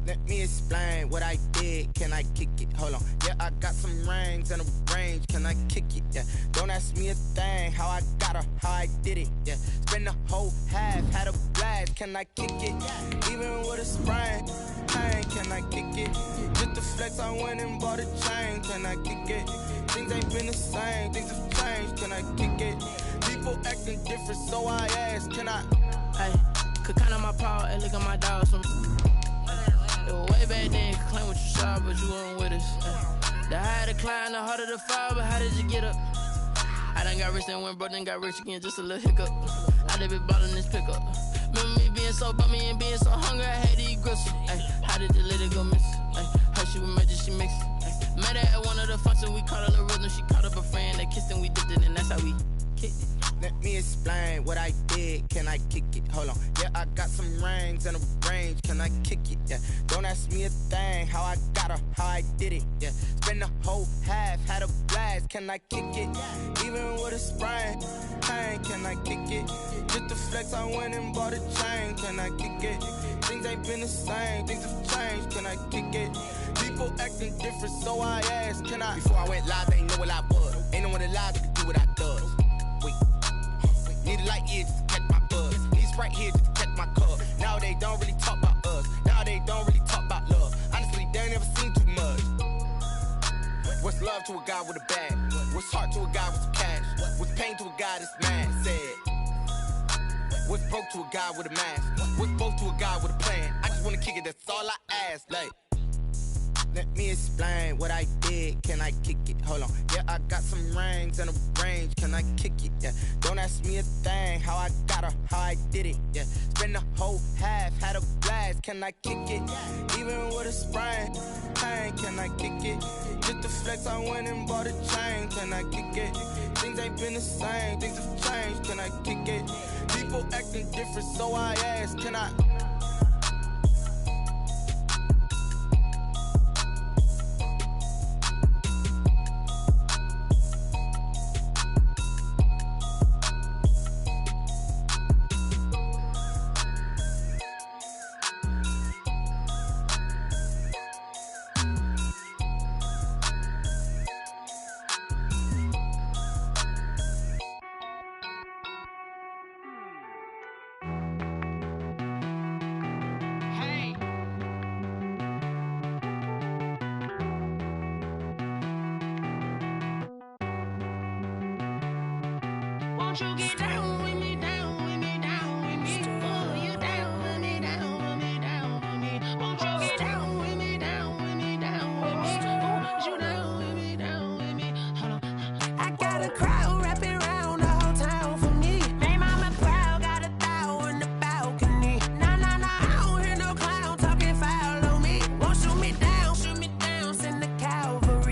Let me explain what I did. Can I kick it? Hold on. Yeah, I got some rings and a range. Can I kick it? Yeah. Don't ask me a thing. How I got her, how I did it. Yeah. Spend the whole half, had a blast. Can I kick it? Even with a sprain. Pain, can I kick it? Just the flex, I went and bought a chain. Can I kick it? Things ain't been the same. Things have changed. Can I kick it? People acting different, so I ask. Can I? Hey, could count on my power and look at my dogs from. It was way back then, could claim what you saw, but you weren't with us. The higher the climb, the harder the fall, but how did you get up? I done got rich and went broke, then got rich again, just a little hiccup. I done been ballin' this pickup. Remember me being so bummy and being so hungry, I had to eat gristle. How did the lady go miss? Her she was magic, she mixed. Met her at one of the functions, we caught her the rhythm, she caught up a friend, they kissed and we dipped it, and that's how we kicked it. Let me explain what I did. Can I kick it? Hold on. Yeah, I got some rings and a range. Can I kick it? Yeah. Don't ask me a thing. How I got her, how I did it. Yeah. Spend the whole half, had a blast. Can I kick it? Even with a sprain. Pain, can I kick it? Just the flex, I went and bought a chain. Can I kick it? Things ain't been the same. Things have changed. Can I kick it? People acting different, so I asked. Can I? Before I went live, they ain't know what I was. Ain't no one alive that could do what I does. Wait. Need a light here just to catch my buzz. Need Sprite here just to catch my cup. Now they don't really talk about us. Now they don't really talk about love. Honestly, they ain't never seen too much. What's love to a guy with a bag? What's heart to a guy with some cash? What's pain to a guy that's mad? Said. What's broke to a guy with a mask? What's both to a guy with a plan? I just wanna kick it, that's all I ask. Like, let me explain what I did. Can I kick it? Hold on. Yeah, I got some rings and a range. Can I kick it? Yeah. Don't ask me a thing. How I got her, how I did it. Yeah. Spend the whole half, had a blast. Can I kick it? Even with a sprain. Pain, can I kick it? Just the flex, I went and bought a chain. Can I kick it? Things ain't been the same. Things have changed. Can I kick it? People acting different, so I ask. Can I? Won't you get down with me, down with me, down with me? Oh, you down with me, down with me, down with me. Won't you get down with me, down with me, down with me? Oh, you down with me, down with me? Hold on. I got a crowd wrapping around the whole town for me. Hey, mama crowd got 1,000 in the balcony. Nah, nah, nah, I don't hear no clown talking foul on me. Won't shoot me down, send the cavalry.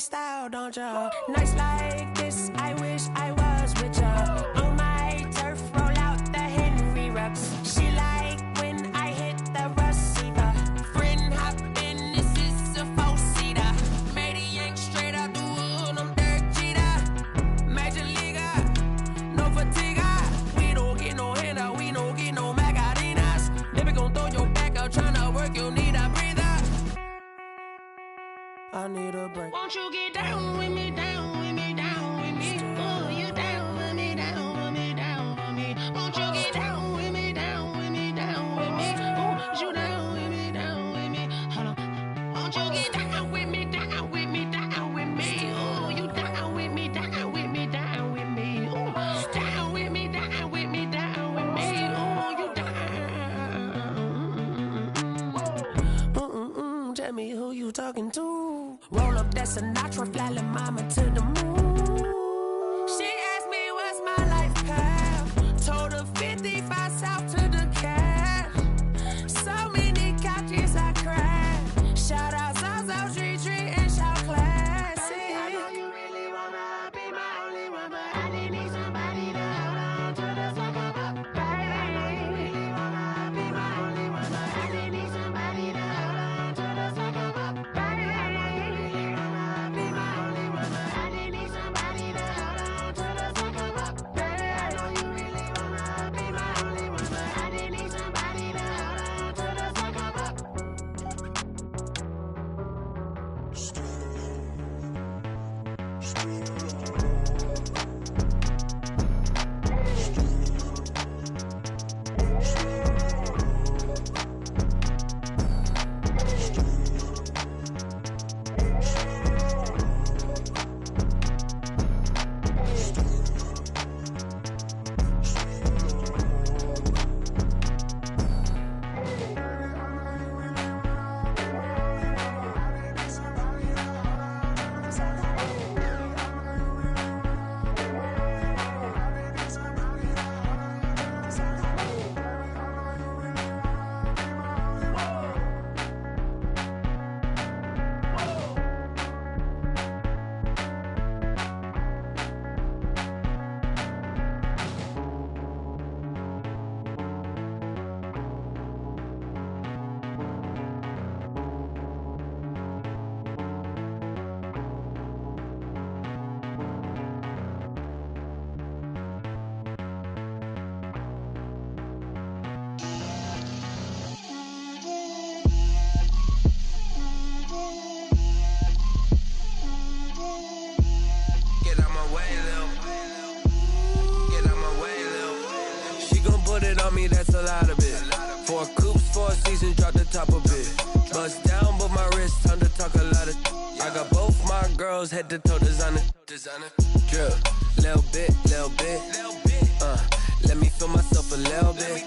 style, don't ya? Nights like this, I wish I was with ya. On my turf, roll out the Henry rocks. She like when I hit the receiver. Friend hop in, this is a four-seater. Made a yank straight out the wood, I'm Derek Jeter. Major leaguer, no fatigue. We don't get no handout, we don't get no Macarinas. Never gon' throw your back out, tryna work, you need a breather. I need a break. Won't you get down with me, down with me, down with me? Oh, you down with me, down with me, down with me. Won't you get down with me, down with me, down with me? Oh, you down with me, down with me. Hold on. Won't you get down with me, down with me, down with me? Oh, you down with me, down with me, down with me. Oh, down with me, down with me, down with me. Oh, you down. Tell me who you talking to. Roll up that Sinatra, fly la mama to the moon. She asked me what's my life path. Told her 55 south to the cash. So many couches I crashed. Shout out Zazo, Tree, and shout classic. I know you really wanna be my only one, but I didn't need somebody to hold on to the sucker up. I know you really wanna be my only one, but I didn't need somebody to hold on to the sucker up. I know you really wanna be my only one, but I didn't need somebody to hold on to the sucker up. I know you really wanna be my only one, but I didn't need somebody to hold on to the sucker up. Get out my way, Lil. Get out my way, Lil. She gon' put it on me, that's a lot of it. 4 coops, 4 seasons, drop the top a bit. Bust down, but my wrist, time to talk a lot of. I got both my girls, head to toe designer. Drip, little bit, little bit. Let me feel myself a little bit.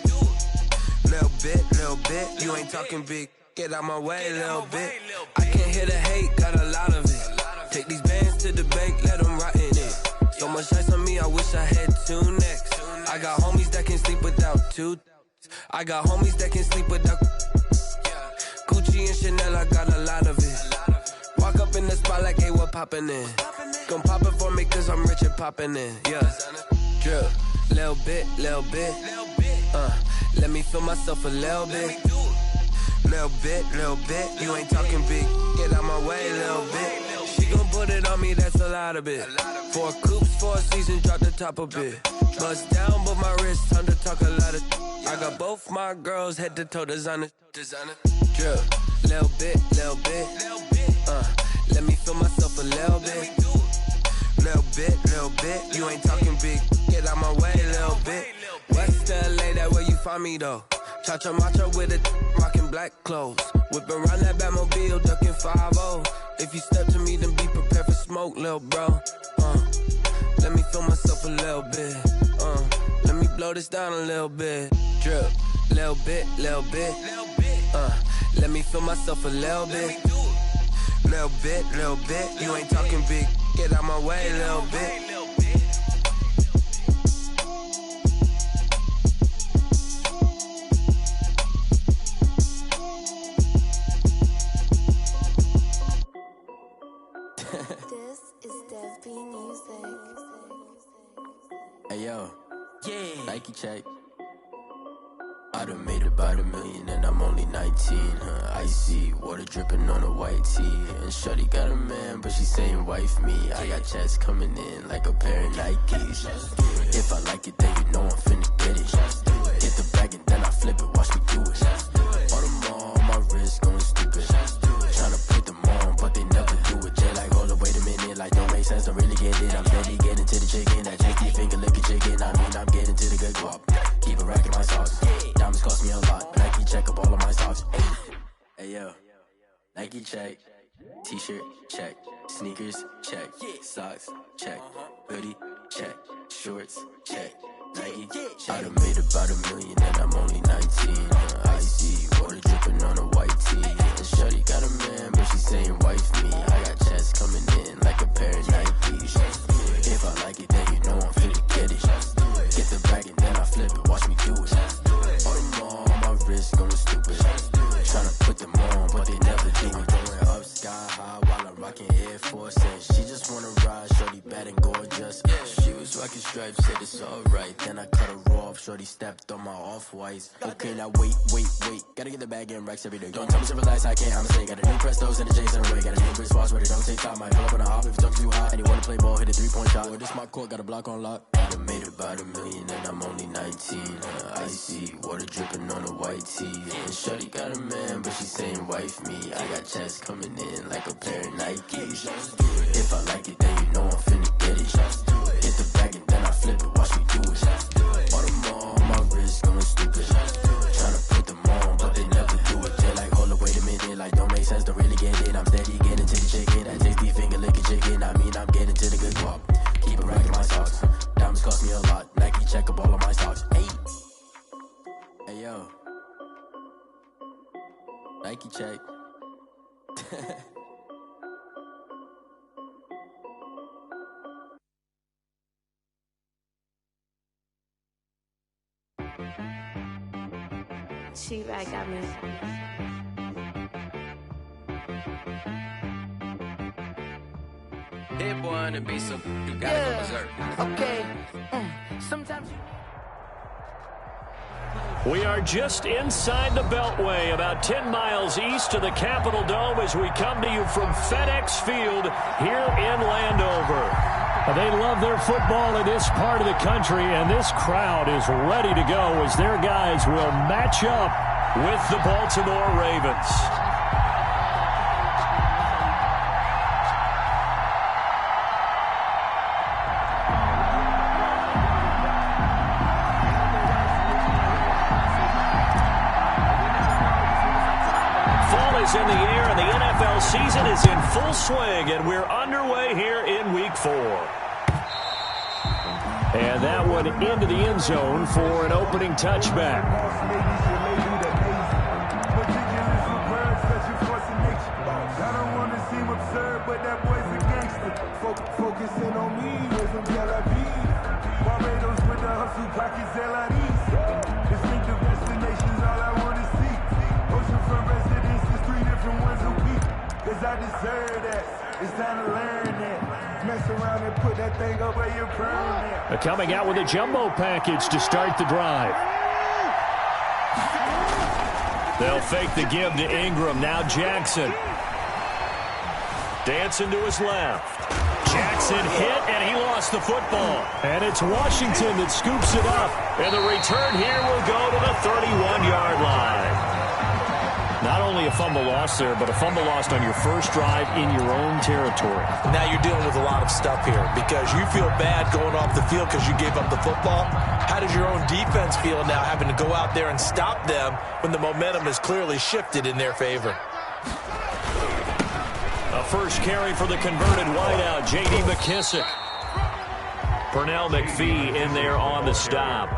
Little bit. You ain't talking big. Get out my way, little bit. I can't hear the hate, got a lot of it. Take these bands to the bank, let them rot in it. So much ice on me, I wish I had 2 necks. I got homies that can sleep without 2. I got homies that can sleep without. Gucci and Chanel, I got a lot of it. Walk up in the spot like, hey, what poppin' in? Gon' pop it for me, cause I'm rich and poppin' in. Yeah, drip, little bit. Let me feel myself a little bit. Little bit. You ain't talking big. Get out my way, little bit. She gon' put it on me, that's a lot of it. 4 coops, 4 seasons, drop the top a bit. Bust down, but my wrist, time to talk a lot of. I got both my girls, head to toe designer. Drip, little bit. Let me feel myself a little bit. Little bit. You ain't talking big. Get out my way, little bit. West LA, that where you find me though. Cha-cha macho with it, rockin' black clothes. Whip around that Batmobile, ducking 5-0. If you step to me, then be prepared for smoke, lil' bro. Let me feel myself a little bit. Let me blow this down a little bit. Drip, little bit. Let me feel myself a little bit. Little bit. You ain't talking big. Get out my way, little bit. I done made about $1 million and I'm only 19. Icy water dripping on a white tee. And shorty got a man, but she saying wife me. I got checks coming in like a pair of Nikes. If I like it, then you know I'm finna get it. Get the bag and then I flip it, watch me do it. All them on my wrist going stupid. Tryna put them on, but they never do it. Jay like, hold up, wait a minute, like don't make sense, don't really get it. I'm steady getting to the chicken, that chicky finger licking chicken. I mean, I'm getting to the good guap. Keep a rack in my socks. Diamonds cost me a lot. Nike check up all of my socks. Hey yo, Nike check. T-shirt check. Sneakers check. Socks check. Hoodie check. Shorts check. Nike I done made about $1 million and I'm only 19. Icy water dripping on a white tee. And shorty got a man, but she saying wife me. I got checks coming in like a pair of Nikes. If I like it, then you know I'm finna get it. Get the bag and then I flip it, watch me do it. All them on my wrist going stupid. Tryna put them on, but they never do it. Going up sky high while I'm rocking Air Force. And she just wanna ride, shorty bad and gorgeous. She was rocking stripes, said it's alright. Then I cut her off, shorty stepped on my off-whites. Okay, now wait. Gotta get the bag and racks every day. Don't tell me to relax, I can't, I'ma say. Got a new Prestos and a J's in a way. Got a new Chris Foss, but it don't take time. Might pull up on a hop if it jumps too high. And you wanna play ball, hit a 3-point shot. Or this my court, got a block on lock. I done made about $1 million and I'm only 19. Icy water dripping on a white tee. And shorty got a man, but she saying wife me. I got checks coming in like a pair of Nikes. If I like it, then you know I'm finna get it. Get the bag and then I flip it, watch me do it. All them on my wrist going stupid. Tryna put them on, but they never do it. They like, hold up, wait a minute, like don't make sense, don't really get it. I'm steady getting to the chicken, that tasty finger licking chicken. I mean, I'm getting to the good guap. Keep a rack in my socks. Diamonds cost me a lot. Nike check up all of my socks. Hey yo, Nike check. She right got me. Hit one and be some, you gotta go berserk. Okay. Sometimes We are just inside the Beltway, about 10 miles east of the Capitol Dome as we come to you from FedEx Field here in Landover. They love their football in this part of the country, and this crowd is ready to go as their guys will match up with the Baltimore Ravens. In the air, and the NFL season is in full swing, and we're underway here in Week 4. And that one into the end zone for an opening touchback. I don't want to seem absurd, but that boy's a gangster. Focusing on me, with some Barbados with the hustle pockets, LIDs. Distinctive destinations, all I want to see. Oceanfront residences, 3 different ones a week. Cause I deserve that. It's time to learn that. Mess around and put that thing up where you're permanent. Coming out with a jumbo package to start the drive. They'll fake the give to Ingram. Now Jackson. Dancing to his left. Jackson hit, and he lost the football. And it's Washington that scoops it up. And the return here will go to the 31-yard line. Not only a fumble lost there, but a fumble lost on your first drive in your own territory. Now you're dealing with a lot of stuff here because you feel bad going off the field because you gave up the football. How does your own defense feel now having to go out there and stop them when the momentum has clearly shifted in their favor? A first carry for the converted wideout, J.D. McKissick. Pernell McPhee in there on the stop.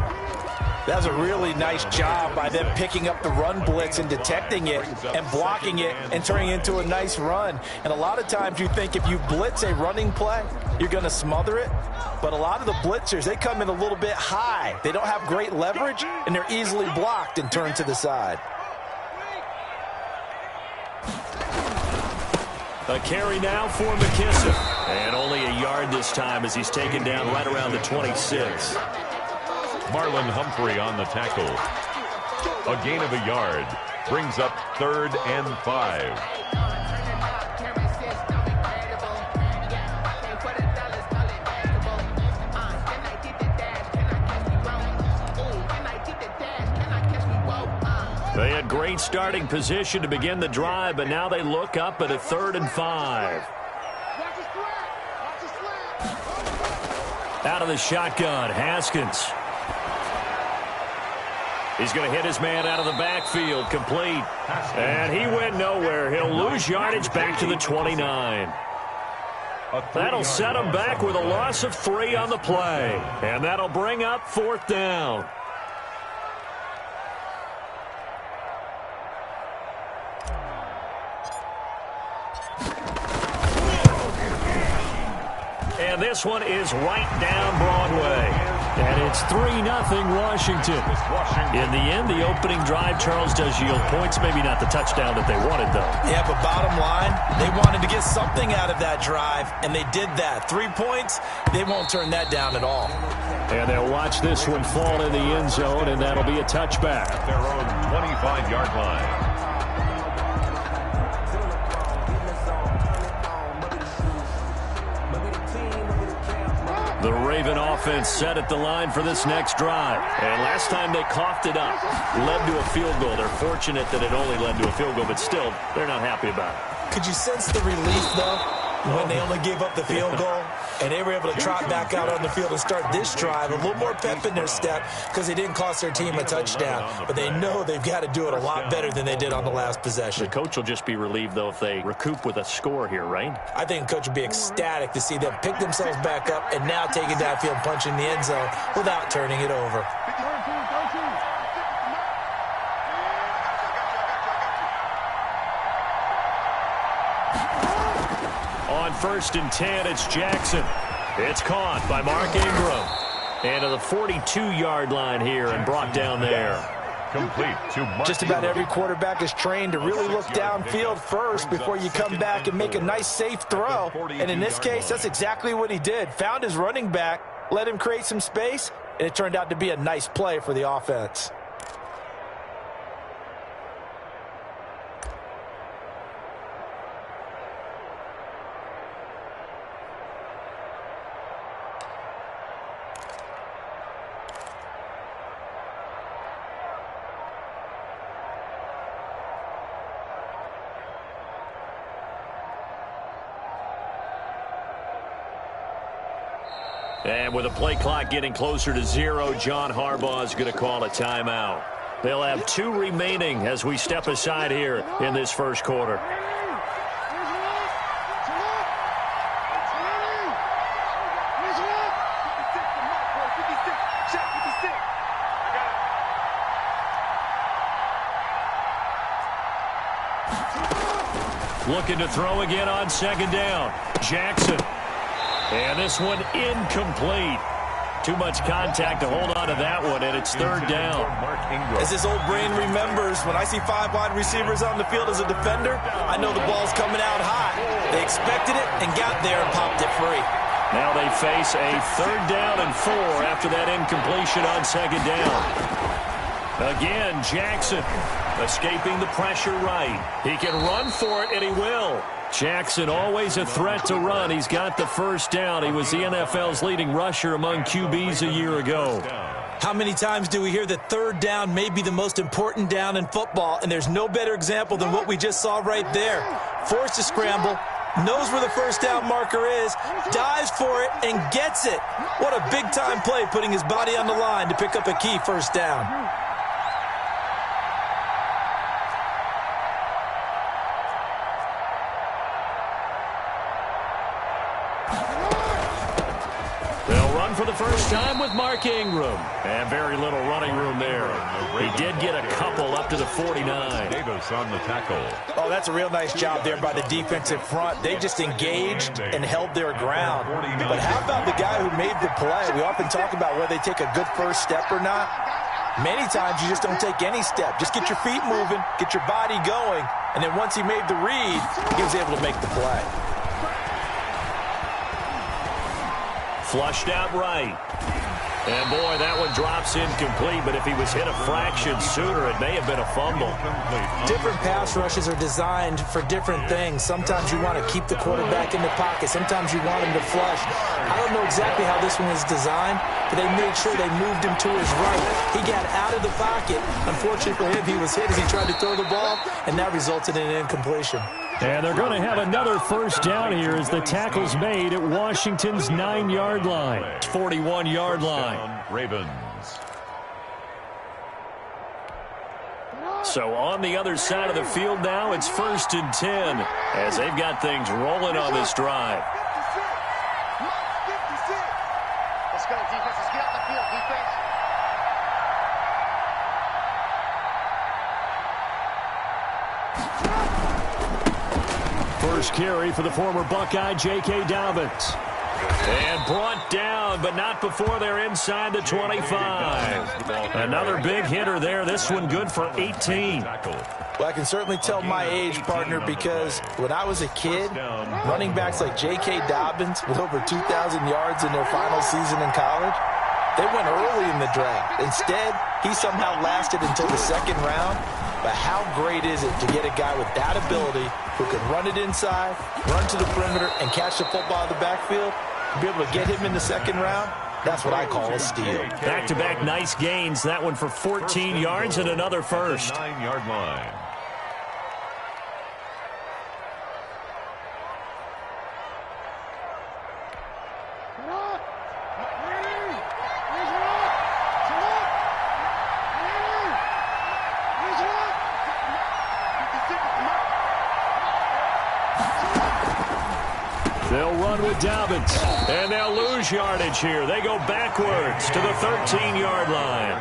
That was a really nice job by them picking up the run blitz and detecting it and blocking it and turning it into a nice run. And a lot of times you think if you blitz a running play, you're going to smother it. But a lot of the blitzers, they come in a little bit high. They don't have great leverage, and they're easily blocked and turned to the side. A carry now for McKissick. And only a yard this time as he's taken down right around the 26. Marlon Humphrey on the tackle. A gain of a yard brings up 3rd and 5. They had great starting position to begin the drive, but now they look up at a 3rd and 5. Out of the shotgun, Haskins. He's going to hit his man out of the backfield, complete. And he went nowhere. He'll lose yardage back to the 29. That'll set him back with a loss of 3 on the play. And that'll bring up 4th down. And this one is right down Broadway. And it's 3-0 Washington. In the end, the opening drive, Charles, does yield points. Maybe not the touchdown that they wanted, though. Yeah, but bottom line, they wanted to get something out of that drive, and they did that. 3 points, they won't turn that down at all. And they'll watch this one fall in the end zone, and that'll be a touchback. At their own 25-yard line. The Raven offense set at the line for this next drive. And last time they coughed it up, led to a field goal. They're fortunate that it only led to a field goal, but still, they're not happy about it. Could you sense the relief, though, when they only gave up the field goal? And they were able to trot back out on the field and start this drive. A little more pep in their step because they didn't cost their team a touchdown. But they know they've got to do it a lot better than they did on the last possession. The coach will just be relieved, though, if they recoup with a score here, right? I think the coach will be ecstatic to see them pick themselves back up and now take it downfield, punch in the end zone without turning it over. On 1st and 10, it's Jackson. It's caught by Mark Ingram. And to the 42-yard line here and brought down there. Complete to Mark Just about every quarterback is trained to really look downfield first before you come back and make a nice, safe throw. And in this case, that's exactly what he did. Found his running back, let him create some space, and it turned out to be a nice play for the offense. And with the play clock getting closer to 0, John Harbaugh is going to call a timeout. They'll have 2 remaining as we step aside here in this first quarter. Looking to throw again on 2nd down. Jackson. And this one incomplete. Too much contact to hold on to that one, and it's 3rd down. As his old brain remembers, when I see 5 wide receivers on the field as a defender, I know the ball's coming out high. They expected it and got there and popped it free. Now they face a 3rd down and 4 after that incompletion on 2nd down. Again, Jackson escaping the pressure right. He can run for it, and he will. Jackson always a threat to run. He's got the 1st down. He was the NFL's leading rusher among QBs a year ago. How many times do we hear that 3rd down may be the most important down in football, and there's no better example than what we just saw right there. Forced to scramble, knows where the 1st down marker is, dives for it, and gets it. What a big-time play, putting his body on the line to pick up a key 1st down. For the first time with Mark Ingram. And very little running room there. He did get a couple up to the 49. Davis on the tackle. Oh, that's a real nice job there by the defensive front. They just engaged and held their ground. But how about the guy who made the play? We often talk about whether they take a good first step or not. Many times you just don't take any step. Just get your feet moving, get your body going, and then once he made the read, he was able to make the play. Flushed out right. And, boy, that one drops incomplete, but if he was hit a fraction sooner, it may have been a fumble. Different pass rushes are designed for different things. Sometimes you want to keep the quarterback in the pocket. Sometimes you want him to flush. I don't know exactly how this one was designed, but they made sure they moved him to his right. He got out of the pocket. Unfortunately for him, he was hit as he tried to throw the ball, and that resulted in an incompletion. And they're going to have another first down here as the tackle's made at Washington's 9-yard line. 41-yard line. Ravens. So on the other side of the field now, it's 1st and 10 as they've got things rolling on this drive. Let's go, defense. Let's get off the field, defense. First carry for the former Buckeye, J.K. Dobbins. And brought down, but not before they're inside the 25. Another big hitter there. This one good for 18. Well, I can certainly tell my age, partner, because when I was a kid, running backs like J.K. Dobbins with over 2,000 yards in their final season in college, they went early in the draft. Instead, he somehow lasted until the second round. But how great is it to get a guy with that ability who can run it inside, run to the perimeter, and catch the football in the backfield? Be able to get him in the second round, that's what I call a steal. Back-to-back nice gains. That one for 14 yards and another first. 9-yard line. They'll run with Dobbins, and they'll lose yardage here. They go backwards to the 13-yard line.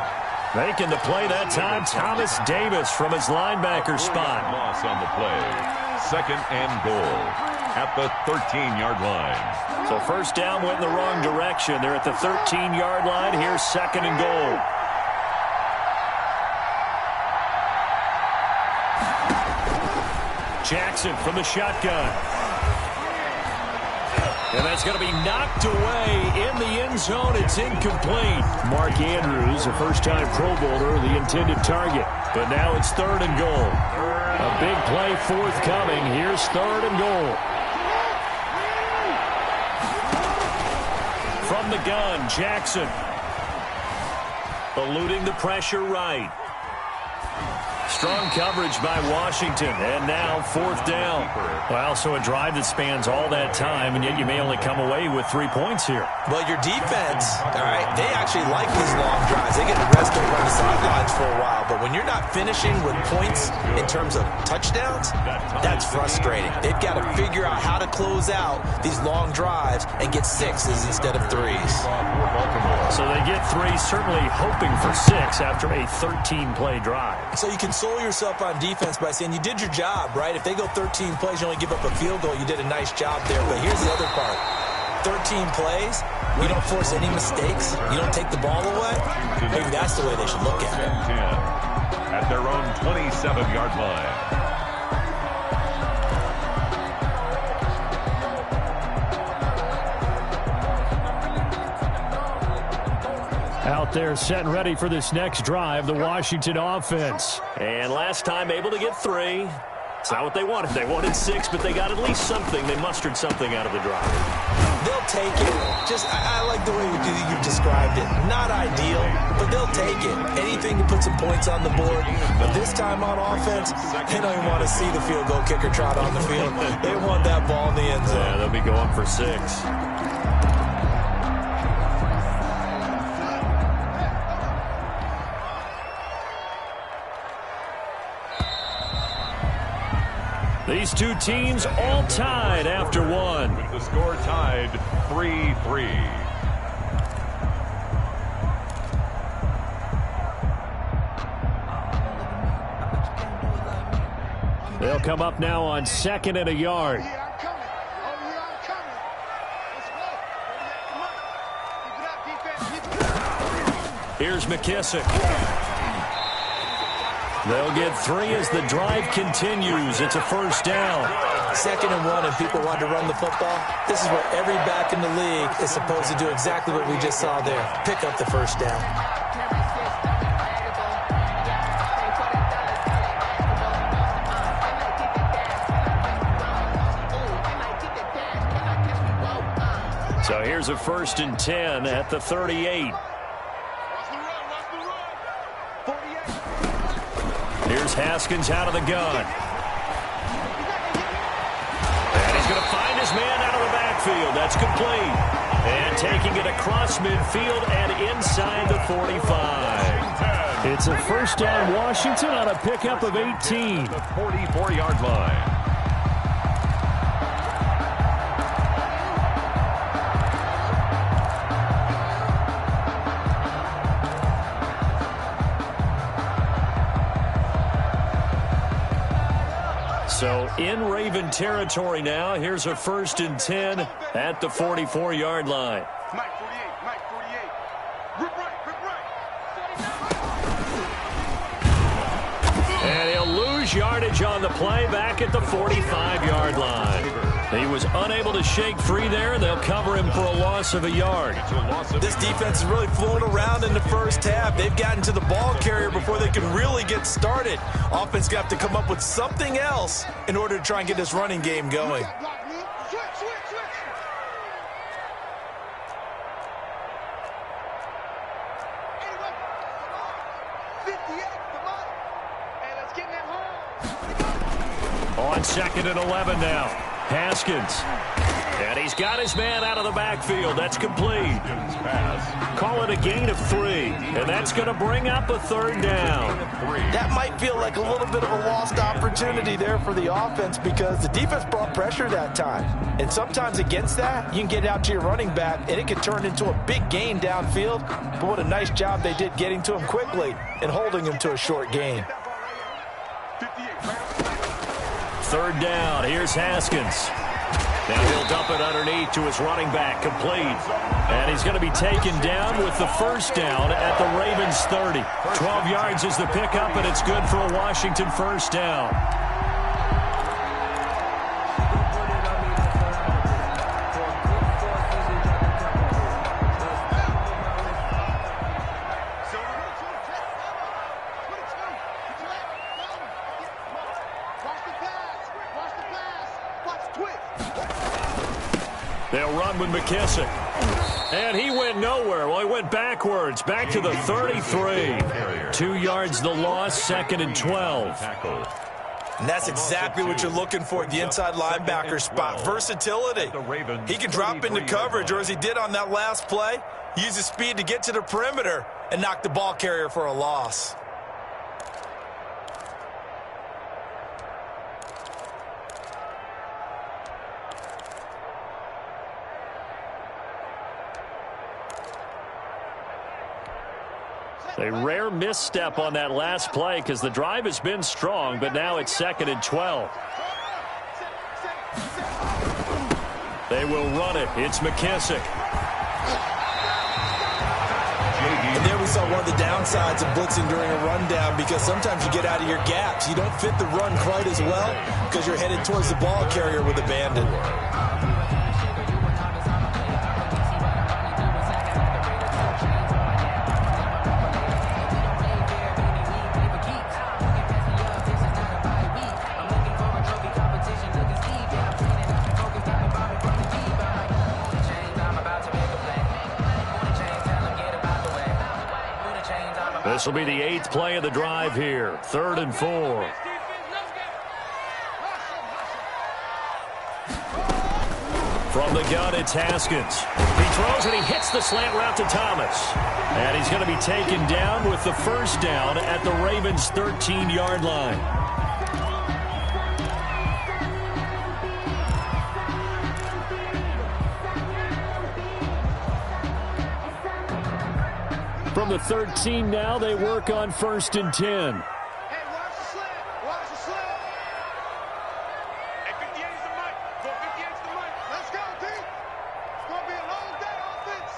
Making the play that time, Thomas Davis from his linebacker spot. Loss on the play. 2nd and goal at the 13-yard line. So first down went in the wrong direction. They're at the 13-yard line. Here's 2nd and goal. Jackson from the shotgun. And that's going to be knocked away in the end zone. It's incomplete. Mark Andrews, a first-time Pro Bowler, the intended target. But now it's 3rd and goal. A big play forthcoming. Here's 3rd and goal. From the gun, Jackson. Eluding the pressure right. Strong coverage by Washington, and now 4th down. Well, so a drive that spans all that time, and yet you may only come away with 3 points here. Well, your defense, all right, they actually like these long drives. They get to rest over on the sidelines for a while, but when you're not finishing with points in terms of touchdowns, that's frustrating. They've got to figure out how to close out these long drives and get 6s instead of 3s. So they get 3, certainly hoping for 6 after a 13-play drive. So you console yourself on defense by saying you did your job, right? If they go 13 plays, you only give up a field goal, you did a nice job there. But here's the other part. 13 plays, you don't force any mistakes, you don't take the ball away. Maybe that's the way they should look at it. 10 at their own 27-yard line. Out there set and ready for this next drive, the Washington offense. And last time able to get 3. It's not what they wanted. They wanted 6, but they got at least something. They mustered something out of the drive. They'll take it. I like the way you described it. Not ideal, but they'll take it. Anything to put some points on the board. But this time on offense, they don't even want to see the field goal kicker trot on the field. They want that ball in the end zone. Yeah, they'll be going for 6. These two teams all tied after 1. With the score tied 3-3. They'll come up now on 2nd and a yard. Here's McKissick. They'll get 3 as the drive continues. It's a first down. 2nd and 1 and people want to run the football, this is where every back in the league is supposed to do exactly what we just saw there. Pick up the first down. So here's a 1st and 10 at the 38. Here's Haskins out of the gun. And he's going to find his man out of the backfield. That's complete. And taking it across midfield and inside the 45. It's a 1st down Washington on a pickup of 18. The 44-yard line. So in Raven territory now. Here's a 1st and 10 at the 44-yard line. Mike 48, Mike 48. Rip right, rip right. And he'll lose yardage on the play back at the 45-yard line. He was unable to shake free there. They'll cover him for a loss of a yard. This defense is really flown around in the first half. They've gotten to the ball carrier before they can really get started. Offense got to come up with something else in order to try and get this running game going. On 2nd and 11 now. Haskins. And he's got his man out of the backfield. That's complete. Call it a gain of 3. And that's going to bring up a 3rd down. That might feel like a little bit of a lost opportunity there for the offense because the defense brought pressure that time. And sometimes against that, you can get out to your running back, and it can turn into a big gain downfield. But what a nice job they did getting to him quickly and holding him to a short gain. 3rd down. Here's Haskins. Now he'll dump it underneath to his running back, complete. And he's going to be taken down with the 1st down at the Ravens 30. 12 yards is the pickup, and it's good for a Washington 1st down. They'll run with McKissick. And he went nowhere. Well, he went backwards. Back to the 33. 2 yards the loss, 2nd and 12. And that's exactly what you're looking for at the inside linebacker spot. Versatility. He can drop into coverage, or as he did on that last play, use his speed to get to the perimeter and knock the ball carrier for a loss. A rare misstep on that last play because the drive has been strong, but now it's 2nd and 12. They will run it. It's McKissick. And there we saw one of the downsides of blitzing during a rundown because sometimes you get out of your gaps. You don't fit the run quite as well because you're headed towards the ball carrier with abandon. This will be the 8th play of the drive here. 3rd and 4. From the gun, it's Haskins. He throws and he hits the slant route to Thomas. And he's going to be taken down with the 1st down at the Ravens' 13-yard line. From the 13 now, they work on 1st and 10. Hey, watch the slant. Watch the slant. Hey, 58 is the mic. Go 58 is the mic. Let's go, D. It's going to be a long day, offense.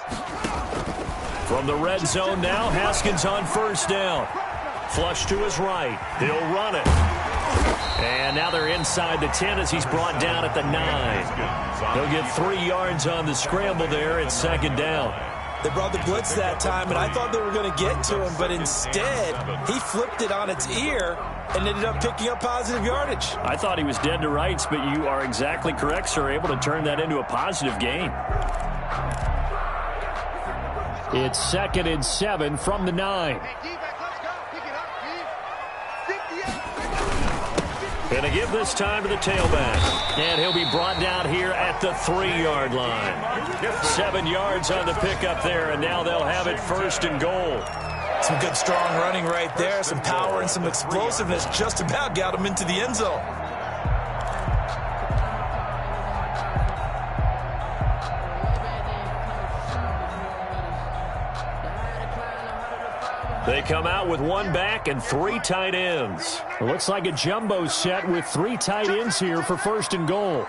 From the red zone now, Haskins on 1st down. Flush to his right. He'll run it. And now they're inside the 10 as he's brought down at the 9. He'll get 3 yards on the scramble there at second down. They brought the blitz that time, and I thought they were going to get to him, but instead, he flipped it on its ear and ended up picking up positive yardage. I thought he was dead to rights, but you are exactly correct, sir, able to turn that into a positive gain. It's 2nd and 7 from the 9. Going to give this time to the tailback. And he'll be brought down here at the 3-yard line. 7 yards on the pickup there, and now they'll have it 1st and goal. Some good strong running right there. Some power and some explosiveness just about got him into the end zone. They come out with 1 back and 3 tight ends. It looks like a jumbo set with 3 tight ends here for 1st and goal.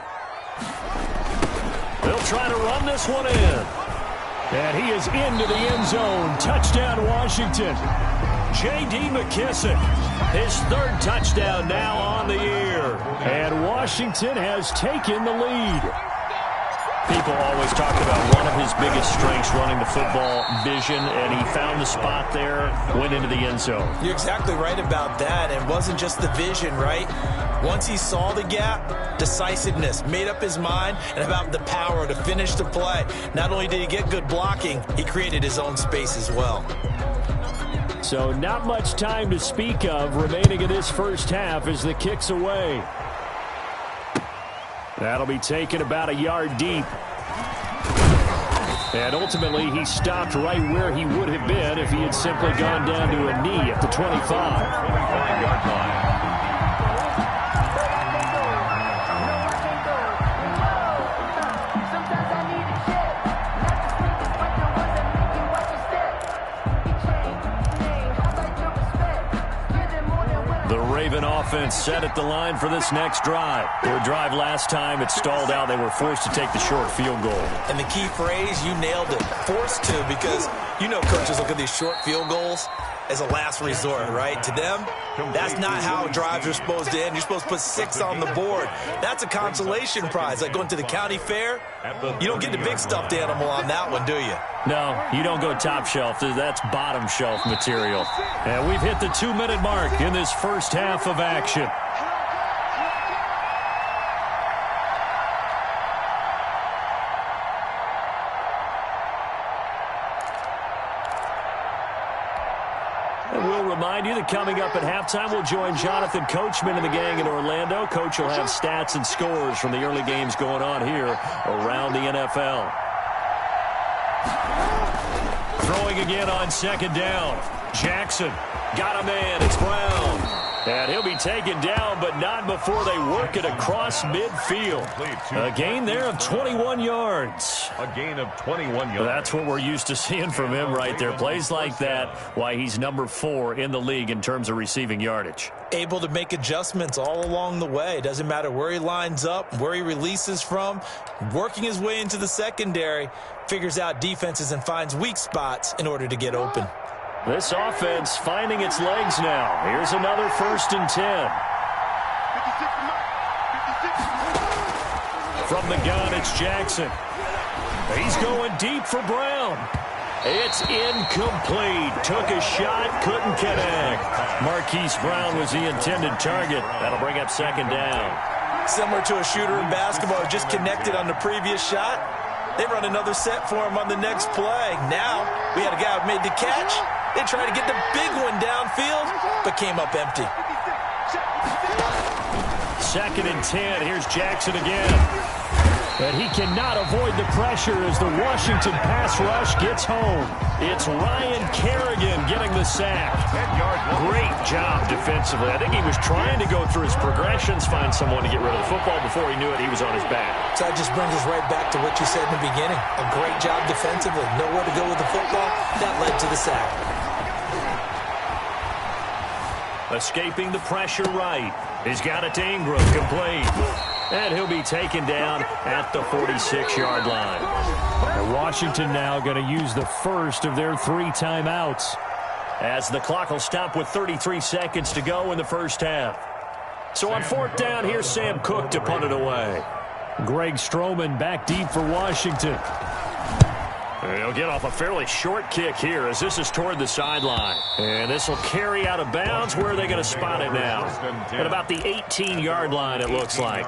They'll try to run this one in. And he is into the end zone. Touchdown, Washington. J.D. McKissick, his 3rd touchdown now on the year. And Washington has taken the lead. People always talk about one of his biggest strengths running the football, vision, and he found the spot there, went into the end zone. You're exactly right about that. It wasn't just the vision, right? Once he saw the gap, decisiveness, made up his mind, and about the power to finish the play. Not only did he get good blocking, he created his own space as well. So not much time to speak of remaining in this first half as the kick's away. That'll be taken about a yard deep. And ultimately, he stopped right where he would have been if he had simply gone down to a knee at the 25. 25-yard line. Raven offense set at the line for this next drive. Their drive last time, it stalled out. They were forced to take the short field goal. And the key phrase, you nailed it, forced to, because you know coaches look at these short field goals as a last resort, right? To them, that's not how drives are supposed to end. You're supposed to put 6 on the board. That's a consolation prize. Like going to the county fair, you don't get the big stuffed animal on that one, do you? No, you don't go top shelf. That's bottom shelf material. And we've hit the 2-minute mark in this first half of action. And we'll remind you that coming up at halftime, we'll join Jonathan Coachman and the gang in Orlando. Coach will have stats and scores from the early games going on here around the NFL. Throwing again on 2nd down. Jackson got a man. It's Brown. And he'll be taken down, but not before they work it across midfield. A gain there of 21 yards. A gain of 21 yards. That's what we're used to seeing from him right there. Plays like that, why he's number 4 in the league in terms of receiving yardage. Able to make adjustments all along the way. Doesn't matter where he lines up, where he releases from. Working his way into the secondary, figures out defenses and finds weak spots in order to get open. This offense finding its legs now. Here's another 1st and 10. From the gun, it's Jackson. He's going deep for Brown. It's incomplete. Took a shot, couldn't connect. Marquise Brown was the intended target. That'll bring up 2nd down. Similar to a shooter in basketball, just connected on the previous shot. They run another set for him on the next play. Now, we had a guy who made the catch. They tried to get the big one downfield, but came up empty. 2nd and 10. Here's Jackson again. But he cannot avoid the pressure as the Washington pass rush gets home. It's Ryan Kerrigan getting the sack. Great job defensively. I think he was trying to go through his progressions, find someone to get rid of the football. Before he knew it, he was on his back. So that just brings us right back to what you said in the beginning. A great job defensively. Nowhere to go with the football. That led to the sack. Escaping the pressure right. He's got it to Ingram, complete. And he'll be taken down at the 46-yard line. And Washington now going to use the first of their 3 timeouts as the clock will stop with 33 seconds to go in the first half. So on fourth down, here's Sam Cook to punt it away. Greg Stroman back deep for Washington. He'll get off a fairly short kick here as this is toward the sideline. And this will carry out of bounds. Where are they going to spot it now? At about the 18-yard line, it looks like.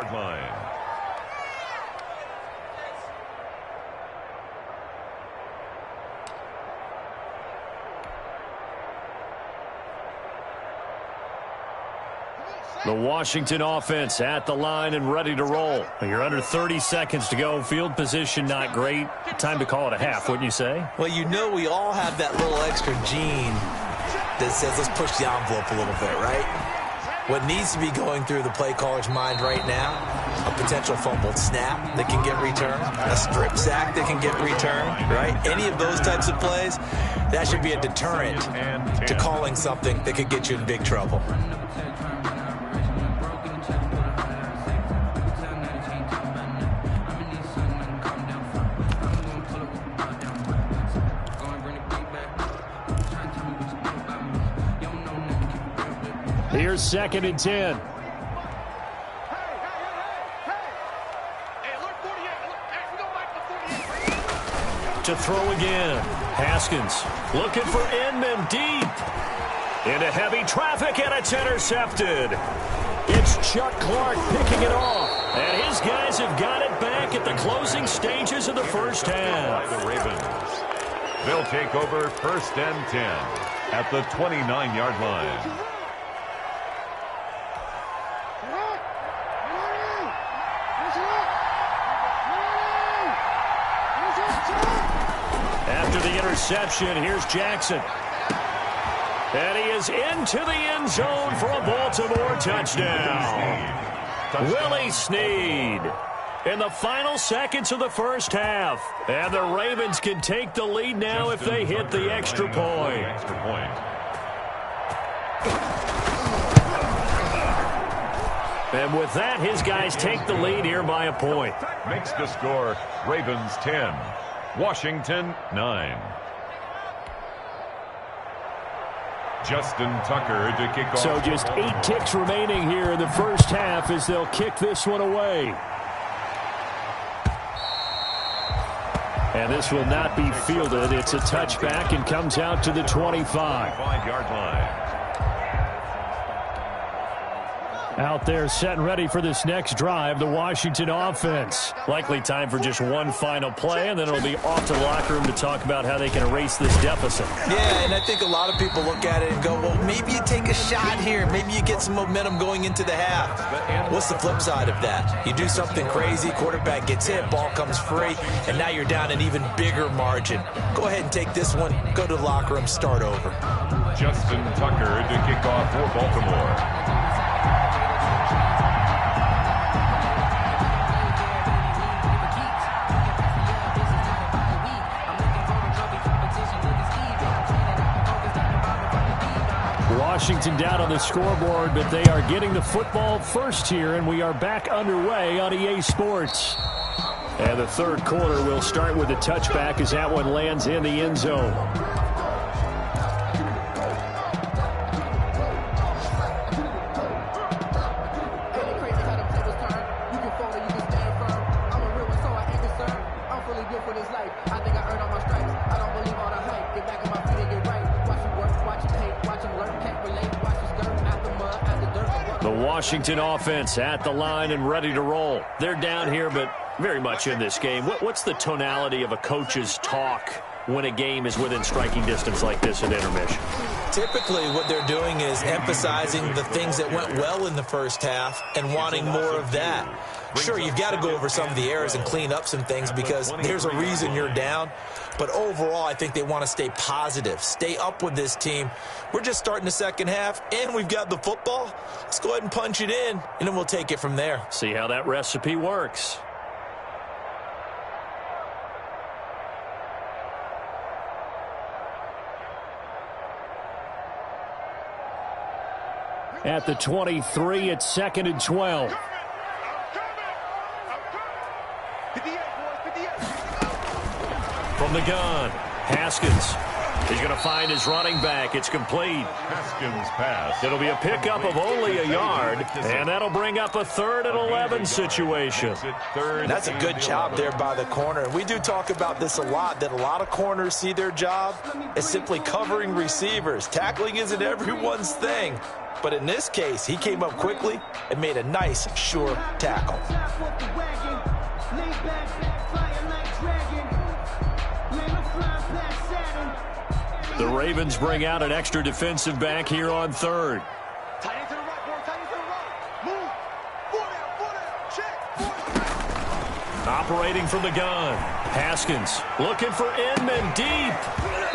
The Washington offense at the line and ready to roll. You're under 30 seconds to go. Field position not great. Time to call it a half, wouldn't you say? Well, you know we all have that little extra gene that says let's push the envelope a little bit, right? What needs to be going through the play caller's mind right now, a potential fumbled snap that can get returned, a strip sack that can get returned, right? Any of those types of plays, that should be a deterrent to calling something that could get you in big trouble. Here's 2nd and 10. To throw again. Haskins looking for Inman deep. Into heavy traffic, and it's intercepted. It's Chuck Clark picking it off. And his guys have got it back at the closing stages of the first half. The Ravens. They'll take over 1st and 10 at the 29-yard line. Interception. Here's Jackson. And he is into the end zone for a Baltimore touchdown. Willie Snead in the final seconds of the first half. And the Ravens can take the lead now if they hit the extra point. And with that, his guys take the lead here by a point. Makes the score Ravens 10, Washington 9. Justin Tucker to kick off. So just 8 ticks remaining here in the first half as they'll kick this one away. And this will not be fielded. It's a touchback and comes out to the 25-yard line. Out there set and ready for this next drive, the Washington offense. Likely time for just one final play, and then it'll be off to the locker room to talk about how they can erase this deficit. Yeah, and I think a lot of people look at it and go, well, maybe you take a shot here. Maybe you get some momentum going into the half. What's the flip side of that? You do something crazy, quarterback gets hit, ball comes free, and now you're down an even bigger margin. Go ahead and take this one, go to the locker room, start over. Justin Tucker to kick off for Baltimore. Washington down on the scoreboard, but they are getting the football first here, and we are back underway on EA Sports. And the third quarter will start with a touchback as that one lands in the end zone. Washington offense at the line and ready to roll. They're down here, but very much in this game. What's the tonality of a coach's talk when a game is within striking distance like this at intermission? Typically, what they're doing is emphasizing the things that went well in the first half and wanting more of that. Sure, you've got to go over some of the errors and clean up some things because there's a reason you're down. But overall, I think they want to stay positive, stay up with this team. We're just starting the second half, and we've got the football. Let's go ahead and punch it in, and then we'll take it from there. See how that recipe works. At the 23, it's 2nd and 12. From the gun, Haskins He's going to find his running back. It's complete. Haskins pass. It'll be a pickup of only a yard, and that'll bring up a 3rd and 11 situation. That's a good job there by the corner. We do talk about this a lot, that a lot of corners see their job as simply covering receivers. Tackling isn't everyone's thing. But in this case, he came up quickly and made a nice, sure tackle. The Ravens bring out an extra defensive back here on 3rd. Operating from the gun. Haskins looking for Inman deep.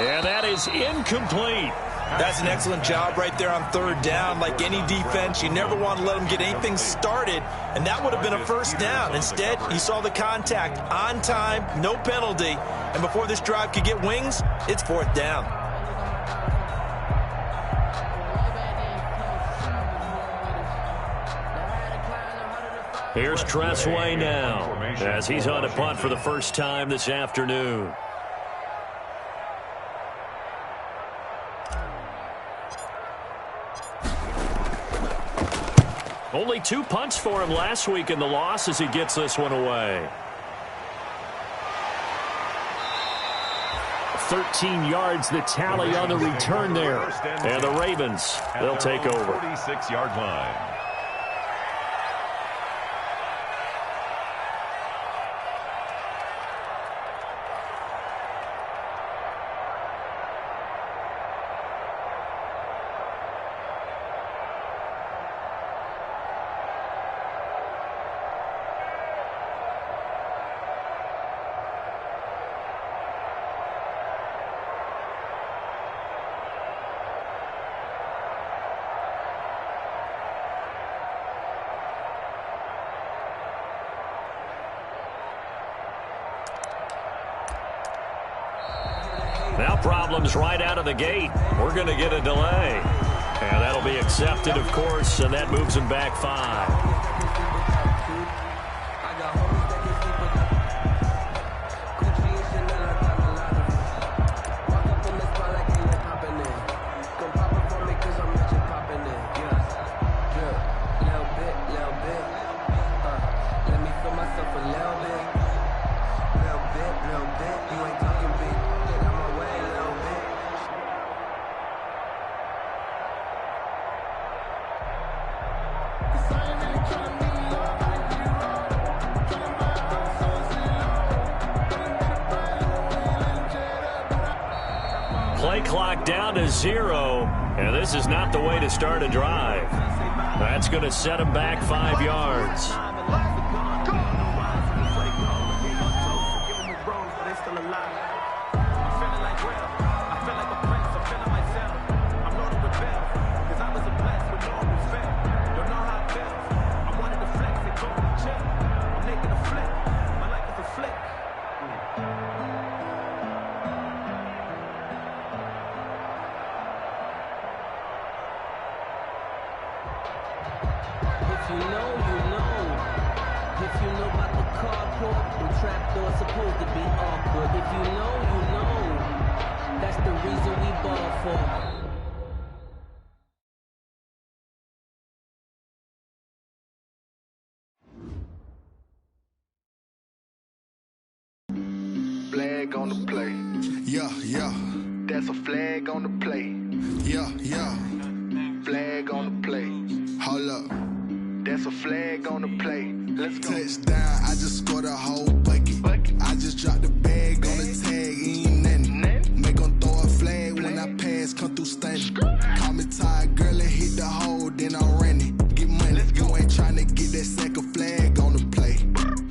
And that is incomplete. That's an excellent job right there on 3rd down. Like any defense, you never want to let them get anything started, and that would have been a 1st down. Instead, he saw the contact on time, no penalty, and before this drive could get wings, it's 4th down. Here's Tressway now, as he's on a punt for the first time this afternoon. Only 2 punts for him last week in the loss as he gets this one away. 13 yards the tally on the return there. And the Ravens, they'll take over. 46-yard line. Now problems right out of the gate. We're going to get a delay. And that'll be accepted, of course, and that moves him back 5. Play clock down to 0, and this is not the way to start a drive. That's going to set him back 5 yards. Flag on the play. Yeah, yeah. That's a flag on the play. Yeah, yeah. Flag on the play. Hold up. That's a flag on the play. Let's go. Touchdown, I just scored a whole bucket. I just dropped the bag on the tag, ain't nothing. Make them throw a flag when I pass, come through stunning. Call me tired, girl, and hit the hole, then I'm running. Get money, you ain't trying to get that second flag on the play.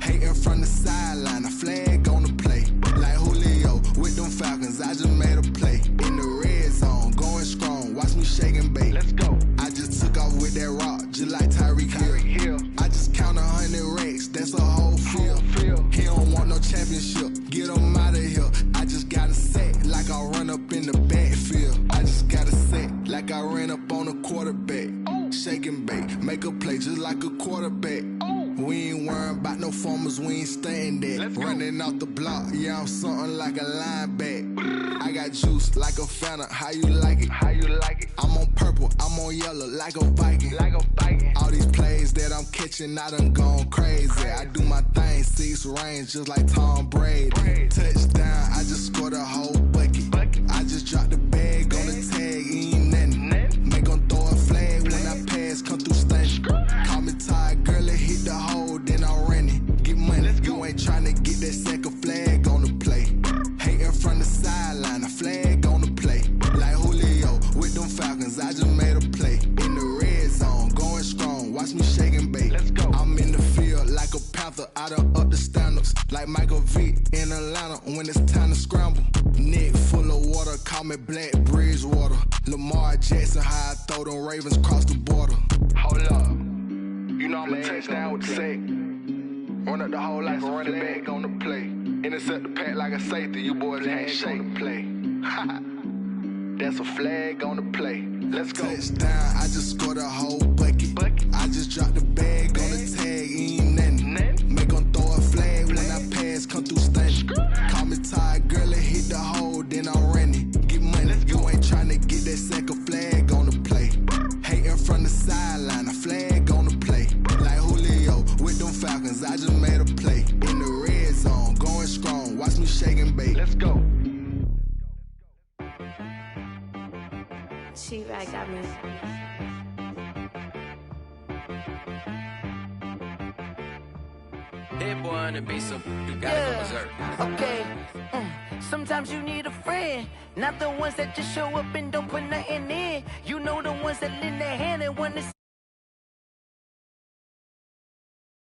Hating from the sideline, a flag on the play. Like Julio with them Falcons, I just made a play. In the red zone, going strong, watch me shake and bake. Let's go. I just took off with that rock, just like Tyreek Hill. I just count 100 racks, that's a whole field. He don't want no championship, get him out of here. I just got a set, like I run up in the backfield. I just got a set, like I ran up on a quarterback. Shake and bake, make a play just like a quarterback. We ain't worrying about no formers, we ain't staying there. Running off the block, yeah, I'm something like a linebacker. I got juice like a Fanta, how you like it? How you like it? I'm on purple, I'm on yellow, like a Viking. Like a Viking. All these plays that I'm catching, I done gone crazy. I do my thing, 6 range, just like Tom Brady. Touchdown, I just scored a whole bucket. I just dropped the bag on the tag, ain't nothing. Make 'em throw a flag when I pass, come through stunning. Call me tired, girl, it hit the hole, then I ran it. Get money, you ain't tryna get that second flag on the play. Hating from the sideline, a flag on the play. Like Julio with them Falcons, I just made a play. In the red zone, going strong, watch me shake and bake. I'm in the field like a panther, I done up the standards. Like Michael Vick in Atlanta when it's time to scramble. Neck full of water, call me Black Bridgewater. Lamar Jackson, how I throw them Ravens across the border. Hold up, you know I'm a touchdown with the sack. Run up the whole life, running back on the play. Intercept the pack like a safety, you boys ain't shake. Play. That's a flag on the play. Let's go. Touchdown, I just scored a whole bucket. I just dropped the bag on the tag, ain't nothing. Make 'em throw a flag when I pass, come through stunning. Call me tired, girl, it hit the hole, then I ran it. Get money, you ain't tryna get that second flag on the play. Hating from the sideline, a flag on the play. Like Julio with them Falcons, I just made a play. In the red zone, going strong, watch me shake and bake. Let's go. T-Rag got me. Hit boy on the beat, so you gotta go berserk. Okay. Sometimes you need a friend, not the ones that just show up and don't put nothing in. You know the ones that lend their hand and want to